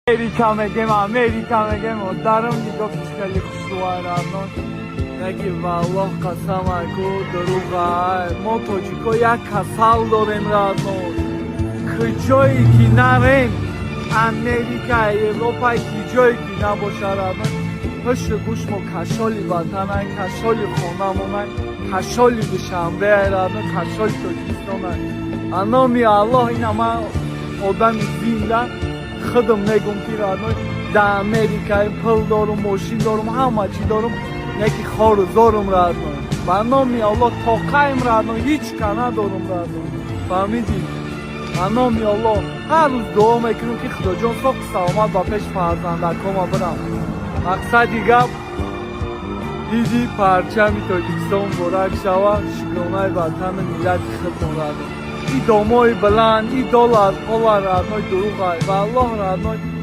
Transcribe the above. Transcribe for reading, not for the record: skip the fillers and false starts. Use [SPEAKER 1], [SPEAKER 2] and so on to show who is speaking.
[SPEAKER 1] امریکا میگم و دارم نگاه خیلی خوشوارانه نگی والله قسم اگو دروغه ما توجیکو یک کسال داریم رانو کجایی که نریم امریکا اروپا کجایی که نباشه رانو پشت گوش ما کشالی وطنه کشالی خونمونه کشالی دوشنبه رانو کشالی توجیستانه انامی الله این همه آدم زنده خودم نگم که رانو در امریکای پل دارم ماشین دارم همه چی دارم نکی خار دارم رانو به نامی الله تاقایم رانو هیچ کنه دارم رانو فهمیدی؟ به نامی الله هر روز دعا میکنم که خدا جان صبح سلامت با پیش فرزندکام برم مقصدی گپ ایدی پرچمی تاجیکستان برک شوه شکرانه وطن ملت خودم رانو ای دامای بلند ای دلار رانوی دروغ و الله رانوی